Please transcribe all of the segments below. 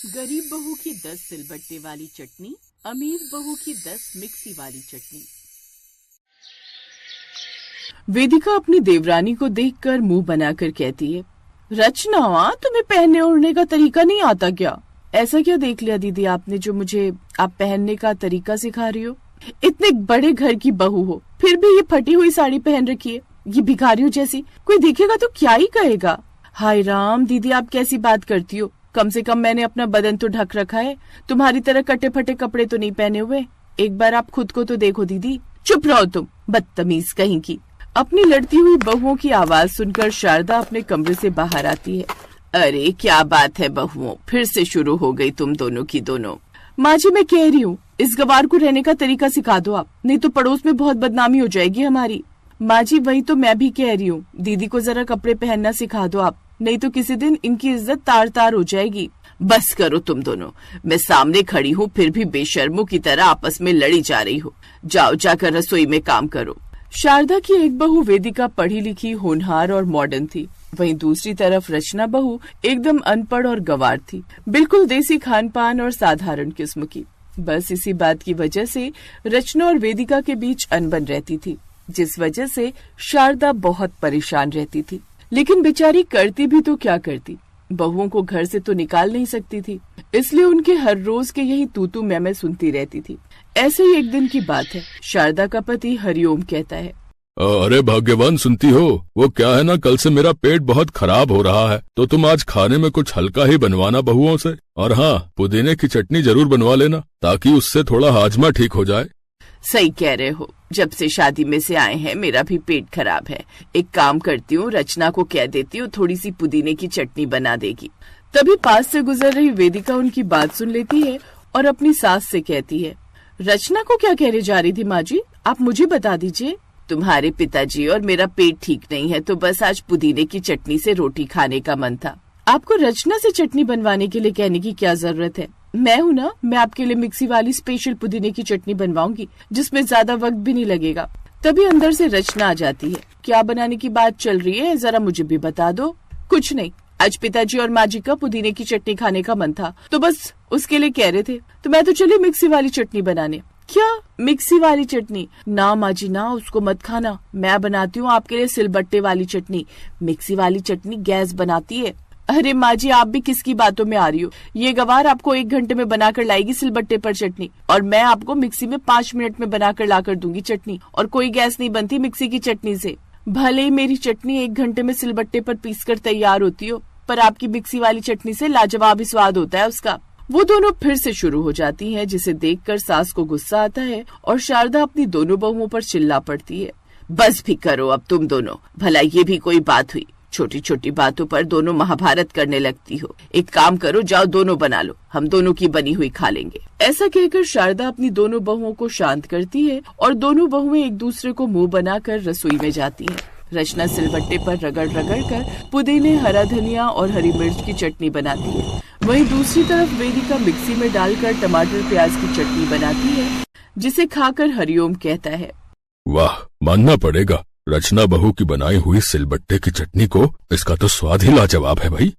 गरीब बहू की 10 सिलबट्टे वाली चटनी, अमीर बहू की 10 मिक्सी वाली चटनी। वेदिका अपनी देवरानी को देखकर मुंह बनाकर कहती है, रचना, तुम्हें पहनने ओढ़ने का तरीका नहीं आता क्या? ऐसा क्या देख लिया दीदी आपने जो मुझे आप पहनने का तरीका सिखा रही हो? इतने बड़े घर की बहू हो, फिर भी ये फटी हुई साड़ी पहन रखी है, ये भिखारियों जैसी। कोई देखेगा तो क्या ही कहेगा। हाय राम, दीदी आप कैसी बात करती हो? कम से कम मैंने अपना बदन तो ढक रखा है, तुम्हारी तरह कटे फटे कपड़े तो नहीं पहने हुए। एक बार आप खुद को तो देखो दीदी। चुप रहो तुम, बदतमीज कहीं की। अपनी लड़ती हुई बहुओं की आवाज सुनकर शारदा अपने कमरे से बाहर आती है। अरे क्या बात है बहुओं, फिर से शुरू हो गई तुम दोनों की दोनों। माँ जी मैं कह रही हूँ, इस गवार को रहने का तरीका सिखा दो आप, नहीं तो पड़ोस में बहुत बदनामी हो जाएगी हमारी। माँ जी वही तो मैं भी कह रही हूँ, दीदी को जरा कपड़े पहनना सिखा दो आप, नहीं तो किसी दिन इनकी इज्जत तार तार हो जाएगी। बस करो तुम दोनों, मैं सामने खड़ी हूँ फिर भी बेशर्मों की तरह आपस में लड़ी जा रही हो। जाओ जाकर रसोई में काम करो। शारदा की एक बहू वेदिका पढ़ी लिखी, होनहार और मॉडर्न थी, वहीं दूसरी तरफ रचना बहू एकदम अनपढ़ और गंवार थी, बिल्कुल देसी खान पान और साधारण किस्म की। बस इसी बात की वजह से रचना और वेदिका के बीच अनबन रहती थी, जिस वजह से शारदा बहुत परेशान रहती थी। लेकिन बेचारी करती भी तो क्या करती, बहुओं को घर से तो निकाल नहीं सकती थी, इसलिए उनके हर रोज के यही तू मैं सुनती रहती थी। ऐसे ही एक दिन की बात है, शारदा का पति हरिओम कहता है, अरे भाग्यवान सुनती हो, वो क्या है ना, कल से मेरा पेट बहुत खराब हो रहा है, तो तुम आज खाने में कुछ हल्का ही बनवाना बहुओं से, और हाँ पुदीने की चटनी जरूर बनवा लेना, ताकि उससे थोड़ा हाजमा ठीक हो जाए। सही कह रहे हो, जब से शादी में से आए हैं मेरा भी पेट खराब है। एक काम करती हूँ, रचना को कह देती हूँ थोड़ी सी पुदीने की चटनी बना देगी। तभी पास से गुजर रही वेदिका उनकी बात सुन लेती है और अपनी सास से कहती है, रचना को क्या कहने जा रही थी माँ जी, आप मुझे बता दीजिए। तुम्हारे पिताजी और मेरा पेट ठीक नहीं है, तो बस आज पुदीने की चटनी से रोटी खाने का मन था। आपको रचना से चटनी बनवाने के लिए कहने की क्या जरूरत है? मैं हूँ ना, मैं आपके लिए मिक्सी वाली स्पेशल पुदीने की चटनी बनवाऊंगी, जिसमें ज्यादा वक्त भी नहीं लगेगा। तभी अंदर से रचना आ जाती है। क्या बनाने की बात चल रही है, जरा मुझे भी बता दो। कुछ नहीं, आज पिताजी और माँ जी का पुदीने की चटनी खाने का मन था, तो बस उसके लिए कह रहे थे, तो मैं तो चली मिक्सी वाली चटनी बनाने। क्या मिक्सी वाली चटनी? ना माँ जी ना, उसको मत खाना, मैं बनाती हूँ आपके लिए सिलबट्टे वाली चटनी। मिक्सी वाली चटनी गैस बनाती है। अरे माँ जी आप भी किसकी बातों में आ रही हो? ये गवार आपको 1 घंटे में बनाकर लाएगी सिलबट्टे पर चटनी, और मैं आपको मिक्सी में 5 मिनट में बनाकर लाकर दूंगी चटनी, और कोई गैस नहीं बनती मिक्सी की चटनी से। भले ही मेरी चटनी 1 घंटे में सिलबट्टे पर पीसकर तैयार होती हो, पर आपकी मिक्सी वाली चटनी से लाजवाब ही स्वाद होता है उसका। वो दोनों फिर से शुरू हो जाती हैं, जिसे देखकर सास को गुस्सा आता है और शारदा अपनी दोनों बहुओं पर चिल्ला पड़ती है, बस भी करो अब तुम दोनों, भला ये भी कोई बात हुई? छोटी छोटी बातों पर दोनों महाभारत करने लगती हो। एक काम करो, जाओ दोनों बना लो, हम दोनों की बनी हुई खा लेंगे। ऐसा कहकर शारदा अपनी दोनों बहुओं को शांत करती है और दोनों बहुएं एक दूसरे को मुंह बनाकर रसोई में जाती हैं। रचना सिलबट्टे पर रगड़ रगड़ कर पुदीने, हरा धनिया और हरी मिर्च की चटनी बनाती है, वहीं दूसरी तरफ वेदिका मिक्सी में डालकर टमाटर प्याज की चटनी बनाती है, जिसे खाकर हरिओम कहता है, वाह, मानना पड़ेगा, रचना बहू की बनाई हुई सिलबट्टे की चटनी को इसका तो स्वाद ही लाजवाब है भाई।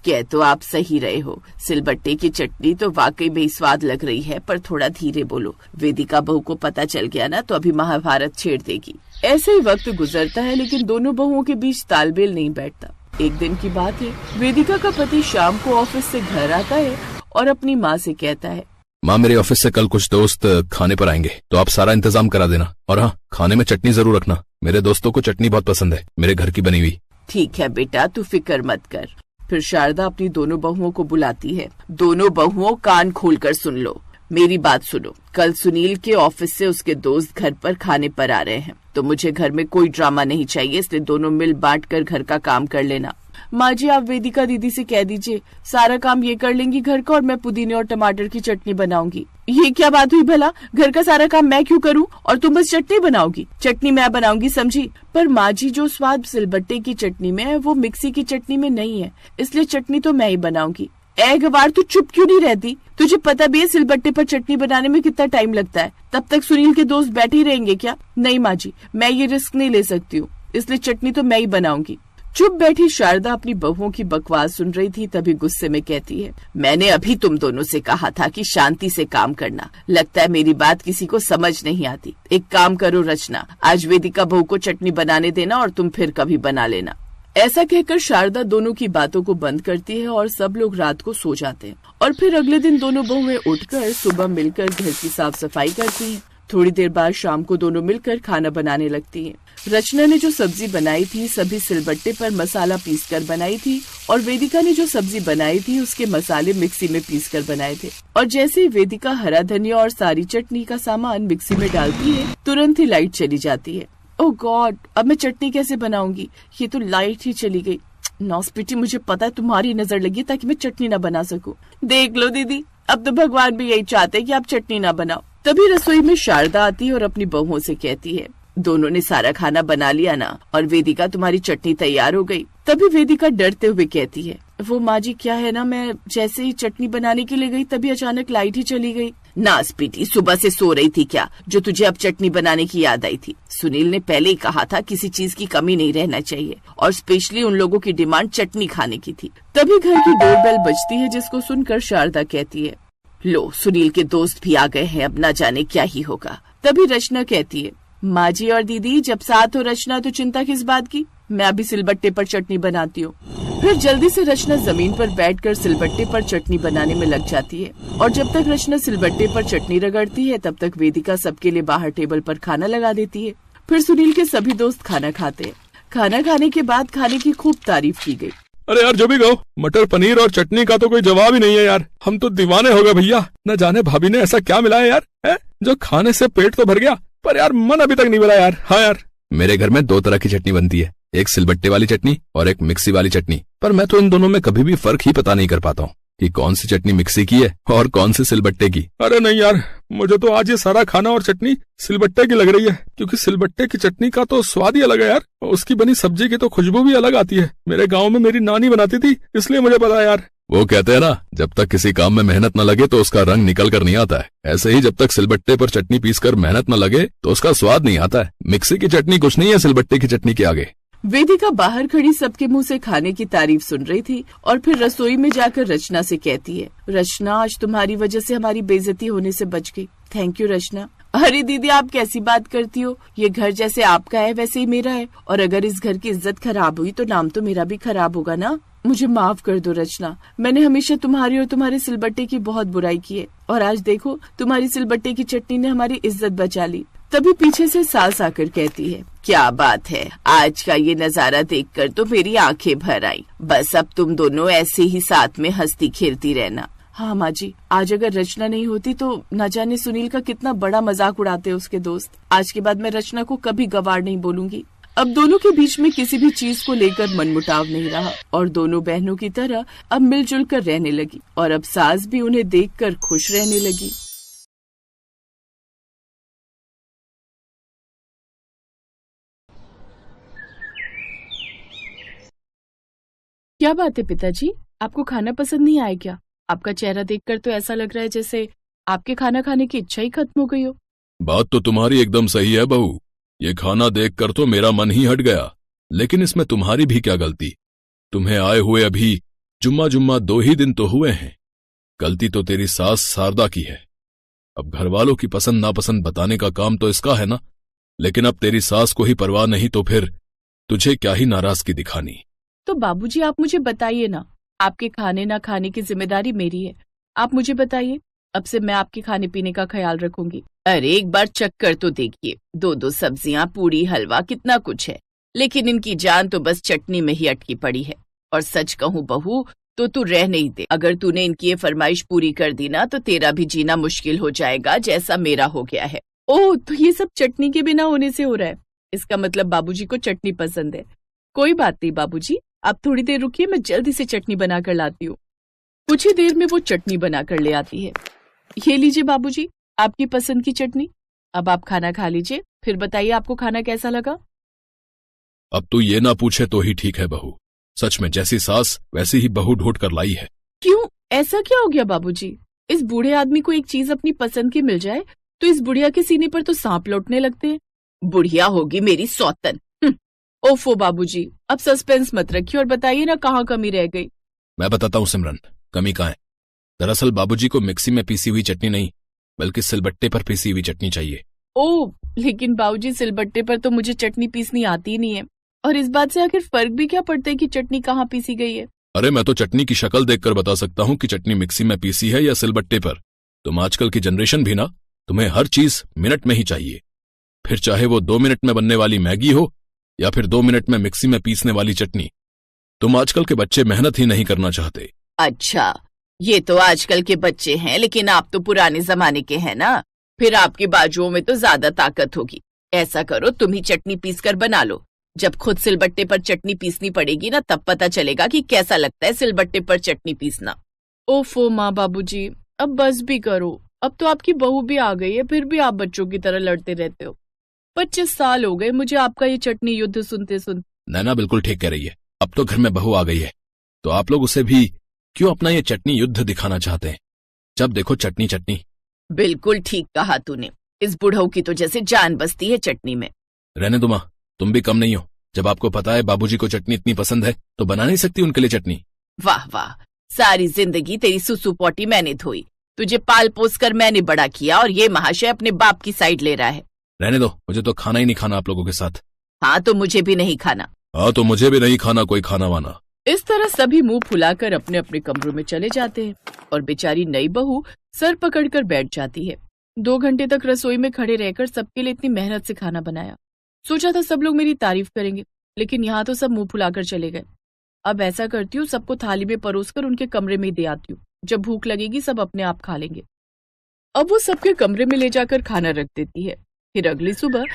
कह तो आप सही रहे हो, सिलबट्टे की चटनी तो वाकई में स्वाद लग रही है, पर थोड़ा धीरे बोलो, वेदिका बहू को पता चल गया ना तो अभी महाभारत छेड़ देगी। ऐसे ही वक्त गुजरता है, लेकिन दोनों बहुओं के बीच तालमेल नहीं बैठता। एक दिन की बात है, वेदिका का पति शाम को ऑफिस से घर आता है और अपनी माँ से कहता है, माँ मेरे ऑफिस से कल कुछ दोस्त खाने पर आएंगे, तो आप सारा इंतजाम करा देना, और हाँ खाने में चटनी जरूर रखना, मेरे दोस्तों को चटनी बहुत पसंद है, मेरे घर की बनी हुई। ठीक है बेटा, तू फिक्र मत कर। फिर शारदा अपनी दोनों बहुओं को बुलाती है, दोनों बहुओं कान खोलकर सुन लो, मेरी बात सुनो। कल सुनील के ऑफिस से उसके दोस्त घर पर खाने पर आ रहे हैं, तो मुझे घर में कोई ड्रामा नहीं चाहिए, इसलिए दोनों मिल बांट कर घर का काम कर लेना। माँ जी आप वेदिका दीदी से कह दीजिए, सारा काम ये कर लेंगी घर का, और मैं पुदीने और टमाटर की चटनी बनाऊंगी। ये क्या बात हुई भला, घर का सारा काम मैं क्यों करूं और तुम बस चटनी बनाओगी? चटनी मैं बनाऊंगी समझी? पर माँ जी जो स्वाद सिलबट्टे की चटनी में है वो मिक्सी की चटनी में नहीं है, इसलिए चटनी तो मैं ही बनाऊंगी। ए गवार तू चुप क्यों नहीं रहती? तुझे पता भी है सिलबट्टे पर चटनी बनाने में कितना टाइम लगता है? तब तक सुनील के दोस्त बैठे ही रहेंगे क्या? नहीं माँ जी, मैं ये रिस्क नहीं ले सकती हूँ, इसलिए चटनी तो मैं ही बनाऊंगी। चुप बैठी शारदा अपनी बहुओं की बकवास सुन रही थी, तभी गुस्से में कहती है, मैंने अभी तुम दोनों से कहा था कि शांति से काम करना। लगता है मेरी बात किसी को समझ नहीं आती। एक काम करो रचना, आज वेदिका बहू को चटनी बनाने देना और तुम फिर कभी बना लेना। ऐसा कहकर शारदा दोनों की बातों को बंद करती है और सब लोग रात को सो जाते हैं। और फिर अगले दिन दोनों बहुएं उठकर सुबह मिलकर घर की साफ सफाई करती हैं। थोड़ी देर बाद शाम को दोनों मिलकर खाना बनाने लगती हैं। रचना ने जो सब्जी बनाई थी सभी सिलबट्टे पर मसाला पीसकर बनाई थी और वेदिका ने जो सब्जी बनाई थी उसके मसाले मिक्सी में पीसकर बनाए थे। और जैसे ही वेदिका हरा धनिया और सारी चटनी का सामान मिक्सी में डालती है तुरंत ही लाइट चली जाती है। ओह गॉड, अब मैं चटनी कैसे बनाऊंगी? ये तो लाइट ही चली गई। नौस्पिटी, मुझे पता है तुम्हारी नजर लगी ताकि मैं चटनी न बना सकूं। देख लो दीदी, अब तो भगवान भी यही चाहते हैं कि आप चटनी ना बनाओ। तभी रसोई में शारदा आती है और अपनी बहुओं से कहती है, दोनों ने सारा खाना बना लिया ना? और वेदिका, तुम्हारी चटनी तैयार हो गई। तभी वेदिका डरते हुए कहती है, वो माँ जी क्या है ना, मैं जैसे ही चटनी बनाने के लिए गई तभी अचानक लाइट ही चली गई। नास्पिटी, सुबह से सो रही थी क्या जो तुझे अब चटनी बनाने की याद आई थी? सुनील ने पहले ही कहा था किसी चीज की कमी नहीं रहना चाहिए और स्पेशली उन लोगों की डिमांड चटनी खाने की थी। तभी घर की डोरबेल बजती है जिसको सुनकर शारदा कहती है, लो सुनील के दोस्त भी आ गए हैं, अब ना जाने क्या ही होगा। तभी रचना कहती है, माँ जी और दीदी जब साथ हो रचना तो चिंता किस बात की, मैं अभी सिलबट्टे पर चटनी बनाती हूँ। फिर जल्दी से रचना जमीन पर बैठकर सिलबट्टे पर चटनी बनाने में लग जाती है। और जब तक रचना सिलबट्टे पर चटनी रगड़ती है तब तक वेदिका सबके लिए बाहर टेबल पर खाना लगा देती है। फिर सुनील के सभी दोस्त खाना खाते हैं। खाना खाने के बाद खाने की खूब तारीफ की गई। अरे यार, जो भी कहो, मटर पनीर और चटनी का तो कोई जवाब ही नहीं है यार। हम तो दीवाने हो गए भैया। न जाने भाभी ने ऐसा क्या मिलाया यार, है जो खाने से पेट तो भर गया पर यार मन अभी तक नहीं भरा यार। हाँ यार, मेरे घर में 2 तरह की चटनी बनती है, एक सिलबट्टे वाली चटनी और एक मिक्सी वाली चटनी। पर मैं तो इन दोनों में कभी भी फर्क ही पता नहीं कर पाता हूँ कि कौन सी चटनी मिक्सी की है और कौन सी सिलबट्टे की। अरे नहीं यार, मुझे तो आज ये सारा खाना और चटनी सिलबट्टे की लग रही है, क्योंकि सिलबट्टे की चटनी का तो स्वाद ही अलग है यार। उसकी बनी सब्जी की तो खुशबू भी अलग आती है। मेरे गाँव में मेरी नानी बनाती थी, इसलिए मुझे पता है यार। वो कहते हैं ना, जब तक किसी काम में मेहनत न लगे तो उसका रंग निकल कर नहीं आता है। ऐसे ही जब तक सिलबट्टे पर चटनी पीसकर मेहनत न लगे तो उसका स्वाद नहीं आता है। मिक्सी की चटनी कुछ नहीं है सिलबट्टे की चटनी के आगे। वेदिका बाहर खड़ी सबके मुंह से खाने की तारीफ सुन रही थी और फिर रसोई में जाकर रचना से कहती है, रचना आज तुम्हारी वजह से हमारी बेइज्जती होने से बच गई। थैंक यू रचना। अरे दीदी, आप कैसी बात करती हो? ये घर जैसे आपका है वैसे ही मेरा है, और अगर इस घर की इज्जत खराब हुई तो नाम तो मेरा भी खराब होगा ना। मुझे माफ कर दो रचना, मैंने हमेशा तुम्हारी और तुम्हारे सिलबट्टे की बहुत बुराई की है, और आज देखो तुम्हारी सिलबट्टे की चटनी ने हमारी इज्जत बचा ली। तभी पीछे से सास आकर कहती है, क्या बात है, आज का ये नजारा देखकर तो मेरी आंखें भर आई। बस अब तुम दोनों ऐसे ही साथ में हंसती खेलती रहना। हाँ माँ जी, आज अगर रचना नहीं होती तो न जाने सुनील का कितना बड़ा मजाक उड़ाते उसके दोस्त। आज के बाद मैं रचना को कभी गवार नहीं बोलूंगी। अब दोनों के बीच में किसी भी चीज को लेकर मनमुटाव नहीं रहा और दोनों बहनों की तरह अब मिलजुल कर रहने लगी, और अब सास भी उन्हें देखकर खुश रहने लगी। क्या बात है पिताजी, आपको खाना पसंद नहीं आया क्या? आपका चेहरा देखकर तो ऐसा लग रहा है जैसे आपके खाना खाने की इच्छा ही खत्म हो गई हो। बात तो तुम्हारी एकदम सही है बहू, ये खाना देखकर तो मेरा मन ही हट गया। लेकिन इसमें तुम्हारी भी क्या गलती? तुम्हें आए हुए अभी जुम्मा 2 ही दिन तो हुए हैं। गलती तो तेरी सास शारदा की है। अब घर वालों की पसंद नापसंद बताने का काम तो इसका है ना। लेकिन अब तेरी सास को ही परवाह नहीं तो फिर तुझे क्या ही नाराजगी दिखानी। तो बाबूजी आप मुझे बताइए ना, आपके खाने ना खाने की जिम्मेदारी मेरी है। आप मुझे बताइए, अब से मैं आपके खाने पीने का ख्याल रखूंगी। अरे एक बार चख कर तो देखिए, 2 सब्जियां, पूरी, हलवा, कितना कुछ है, लेकिन इनकी जान तो बस चटनी में ही अटकी पड़ी है। और सच कहूँ बहू तो तू रह नहीं दे। अगर तूने इनकी ये फरमाइश पूरी कर दी ना तो तेरा भी जीना मुश्किल हो जाएगा जैसा मेरा हो गया है। ओह, तो ये सब चटनी के बिना होने से हो रहा है। इसका मतलब बाबूजी को चटनी पसंद है। कोई बात नहीं बाबूजी, आप थोड़ी देर रुकिए, मैं जल्दी से चटनी बना कर लाती हूँ। कुछ ही देर में वो चटनी बना कर ले आती है। ये लीजिए बाबूजी, आपकी पसंद की चटनी। अब आप खाना खा लीजिए, फिर बताइए आपको खाना कैसा लगा। अब तू ये ना पूछे तो ही ठीक है बहू। सच में जैसी सास वैसी ही बहू ढूंढ कर लाई है। क्यों, ऐसा क्या हो गया बाबूजी? इस बूढ़े आदमी को एक चीज अपनी पसंद की मिल जाए तो इस बुढ़िया के सीने पर तो सांप लौटने लगते हैं। बुढ़िया होगी मेरी सौतन, ओफो बाबूजी, अब सस्पेंस मत रखिए और बताइए ना कहाँ कमी रह गई। मैं बताता हूँ सिमरन, कमी कहाँ है। दरअसल बाबूजी को मिक्सी में पीसी हुई चटनी नहीं, बल्कि सिलबट्टे पर पीसी हुई चटनी चाहिए। ओह, लेकिन बाबूजी सिलबट्टे पर तो मुझे चटनी पीसनी आती ही नहीं है, और इस बात से आखिर फर्क भी क्या पड़ता है कि चटनी कहाँ पीसी गई है। अरे मैं तो चटनी की शक्ल देखकर बता सकता हूँ कि चटनी मिक्सी में पीसी है या सिलबट्टे पर। तुम आजकल की जनरेशन भी ना, तुम्हें हर चीज मिनट में ही चाहिए, फिर चाहे वो 2 मिनट में बनने वाली मैगी हो या फिर 2 मिनट में मिक्सी में पीसने वाली चटनी। तुम आजकल के बच्चे मेहनत ही नहीं करना चाहते। अच्छा, ये तो आजकल के बच्चे हैं, लेकिन आप तो पुराने जमाने के हैं ना, फिर आपकी बाजुओं में तो ज्यादा ताकत होगी। ऐसा करो, तुम ही चटनी पीस कर बना लो। जब खुद सिलबट्टे पर चटनी पीसनी पड़ेगी ना, तब पता चलेगा कि कैसा लगता है सिलबट्टे पर चटनी पीसना। ओफो माँ बाबूजी, अब बस भी करो। अब तो आपकी बहू भी आ गई है, फिर भी आप बच्चों की तरह लड़ते रहते हो। 25 साल हो गए मुझे आपका ये चटनी युद्ध सुनते सुनते। नैना बिल्कुल ठीक कह रही है। अब तो घर में बहू आ गई है, तो आप लोग उसे भी क्यों अपना ये चटनी युद्ध दिखाना चाहते हैं? जब देखो चटनी चटनी। बिल्कुल ठीक कहा तूने, इस बुढ़ऊ की तो जैसे जान बसती है चटनी में। रहने दो माँ, तुम भी कम नहीं हो। जब आपको पता है बाबूजी को चटनी इतनी पसंद है, तो बना नहीं सकती उनके लिए चटनी? वाह वाह, सारी जिंदगी तेरी सुसु पोटी मैंने धोई, तुझे पाल पोस कर मैंने बड़ा किया, और ये महाशय अपने बाप की साइड ले रहा है। रहने दो, मुझे तो खाना ही नहीं खाना आप लोगों के साथ। हाँ तो मुझे भी नहीं खाना। हाँ तो मुझे भी नहीं खाना कोई खाना वाना। इस तरह सभी मुंह फुलाकर अपने अपने कमरों में चले जाते हैं, और बेचारी नई बहू सर पकड़कर बैठ जाती है। 2 घंटे तक रसोई में खड़े रहकर सबके लिए इतनी मेहनत से खाना बनाया। सोचा था सब लोग मेरी तारीफ करेंगे, लेकिन यहाँ तो सब मुंह फुलाकर चले गए। अब ऐसा करती हूँ, सबको थाली में परोसकर उनके कमरे में दे आती हूँ। जब भूख लगेगी सब अपने आप खा लेंगे। अब वो सबके कमरे में ले जाकर खाना रख देती है। फिर अगली सुबह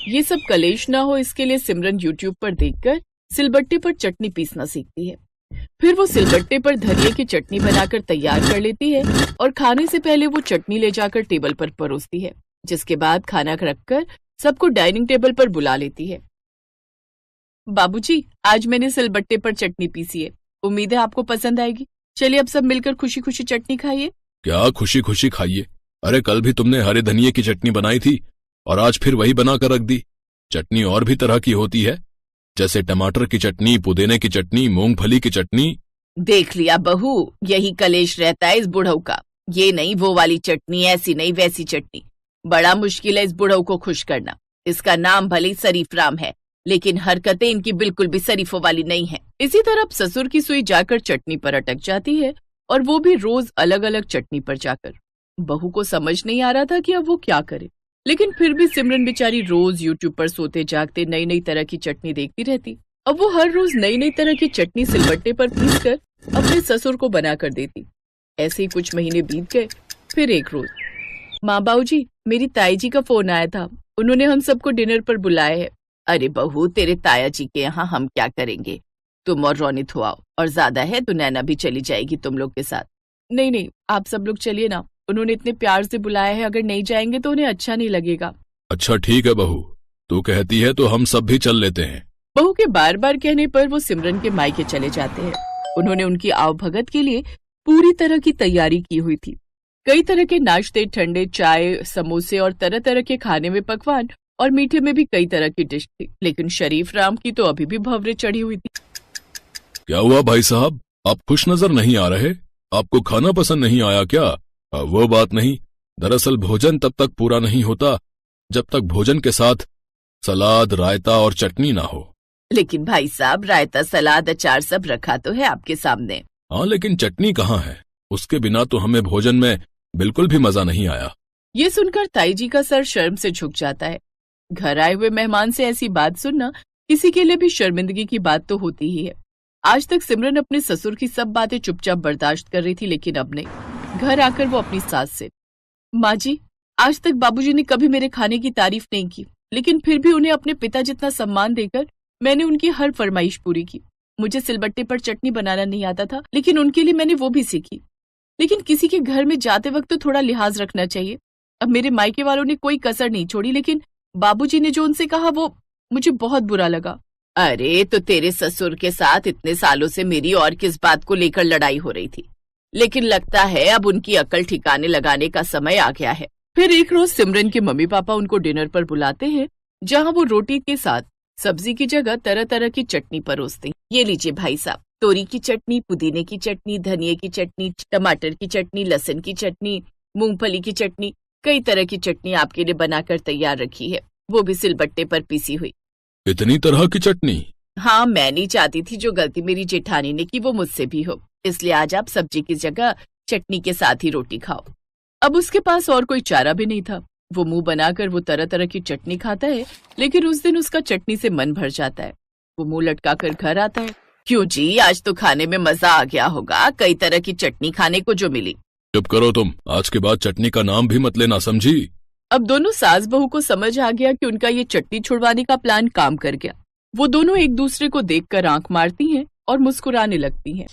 ये सब कलेश ना हो, इसके लिए सिमरन यूट्यूब पर देखकर सिलबट्टे पर चटनी पीसना सीखती है। फिर वो सिलबट्टे पर धनिये की चटनी बनाकर तैयार कर लेती है, और खाने से पहले वो चटनी ले जाकर टेबल पर परोसती है, जिसके बाद खाना रखकर सबको डाइनिंग टेबल पर बुला लेती है। बाबूजी, आज मैंने सिलबट्टे पर चटनी पीसी है, उम्मीद है आपको पसंद आएगी। चलिए अब सब मिलकर खुशी खुशी चटनी खाइए। क्या खुशी खुशी खाइए? अरे कल भी तुमने हरे धनिये की चटनी बनाई थी, और आज फिर वही बना कर रख दी। चटनी और भी तरह की होती है, जैसे टमाटर की चटनी, पुदीने की चटनी, मूंगफली की चटनी। देख लिया बहू, यही कलेश रहता है इस बुढ़ऊ का। ये नहीं वो वाली चटनी, ऐसी नहीं वैसी चटनी। बड़ा मुश्किल है इस बुढ़ऊ को खुश करना। इसका नाम भले ही शरीफ राम है, लेकिन हरकतें इनकी बिल्कुल भी शरीफों वाली नहीं है। इसी तरह ससुर की सुई जाकर चटनी पर अटक जाती है, और वो भी रोज अलग अलग चटनी पर जाकर। बहू को समझ नहीं आ रहा था कि अब वो क्या करे, लेकिन फिर भी सिमरन बेचारी रोज यूट्यूब पर सोते जागते नई नई तरह की चटनी देखती रहती। अब वो हर रोज नई नई तरह की चटनी सिलबट्टे पर पीसकर अपने ससुर को बना कर देती। ऐसे ही कुछ महीने बीत गए। फिर एक रोज, माँ बाबूजी, मेरी ताई जी का फोन आया था, उन्होंने हम सबको डिनर पर बुलाया है। अरे बहू, तेरे ताया जी के यहाँ हम क्या करेंगे, तुम और रोनित हो आओ, और ज्यादा है तो नैना भी चली जाएगी तुम लोग के साथ। नहीं नहीं, आप सब लोग चलिए ना, उन्होंने इतने प्यार से बुलाया है, अगर नहीं जाएंगे तो उन्हें अच्छा नहीं लगेगा। अच्छा ठीक है बहू, तू कहती है तो हम सब भी चल लेते हैं। बहू के बार बार कहने पर वो सिमरन के मायके चले जाते हैं। उन्होंने उनकी आवभगत के लिए पूरी तरह की तैयारी की हुई थी। कई तरह के नाश्ते, ठंडे चाय, समोसे और तरह तरह के खाने में पकवान, और मीठे में भी कई तरह की डिश थी। लेकिन शरीफ राम की तो अभी भी भंवरे चढ़ी हुई थी। क्या हुआ भाई साहब, आप खुश नजर नहीं आ रहे? आपको खाना पसंद नहीं आया क्या? वो बात नहीं, दरअसल भोजन तब तक पूरा नहीं होता जब तक भोजन के साथ सलाद, रायता और चटनी ना हो। लेकिन भाई साहब, रायता, सलाद, अचार सब रखा तो है आपके सामने। हाँ, लेकिन चटनी कहाँ है? उसके बिना तो हमें भोजन में बिल्कुल भी मजा नहीं आया। ये सुनकर ताई जी का सर शर्म से झुक जाता है। घर आए हुए मेहमान से ऐसी बात सुनना किसी के लिए भी शर्मिंदगी की बात तो होती ही है। आज तक सिमरन अपने ससुर की सब बातें चुपचाप बर्दाश्त कर रही थी, लेकिन अब नहीं। घर आकर वो अपनी सास से, माँ जी, आज तक बाबूजी ने कभी मेरे खाने की तारीफ नहीं की, लेकिन फिर भी उन्हें अपने पिता जितना सम्मान देकर मैंने उनकी हर फरमाइश पूरी की। मुझे सिलबट्टे पर चटनी बनाना नहीं आता था, लेकिन उनके लिए मैंने वो भी सीखी। लेकिन किसी के घर में जाते वक्त तो थोड़ा लिहाज रखना चाहिए। अब मेरे मायके वालों ने कोई कसर नहीं छोड़ी, लेकिन बाबूजी ने जो उनसे कहा वो मुझे बहुत बुरा लगा। अरे तो तेरे ससुर के साथ इतने सालों से मेरी और किस बात को लेकर लड़ाई हो रही थी, लेकिन लगता है अब उनकी अकल ठिकाने लगाने का समय आ गया है। फिर एक रोज सिमरन के मम्मी पापा उनको डिनर पर बुलाते हैं, जहां वो रोटी के साथ सब्जी की जगह तरह तरह की चटनी परोसते हैं। ये लीजिए भाई साहब, तोरी की चटनी, पुदीने की चटनी, धनिये की चटनी, टमाटर की चटनी, लहसुन की चटनी, मूंगफली की चटनी, कई तरह की चटनी आपके लिए बनाकर तैयार रखी है, वो भी सिलबट्टे पर पीसी हुई। इतनी तरह की चटनी? हाँ, मैं नहीं चाहती थी जो गलती मेरी जेठानी ने की वो मुझसे भी हो, इसलिए आज आप सब्जी की जगह चटनी के साथ ही रोटी खाओ। अब उसके पास और कोई चारा भी नहीं था। वो मुंह बनाकर वो तरह तरह की चटनी खाता है, लेकिन उस दिन उसका चटनी से मन भर जाता है। वो मुंह लटका कर घर आता है। क्यों जी, आज तो खाने में मजा आ गया होगा, कई तरह की चटनी खाने को जो मिली। चुप करो तुम, आज के बाद चटनी का नाम भी मत लेना, समझी? अब दोनों सास बहू को समझ आ गया कि उनका ये चटनी छुड़वाने का प्लान काम कर गया। वो दोनों एक दूसरे को देखकर आंख मारती हैं और मुस्कुराने लगती हैं।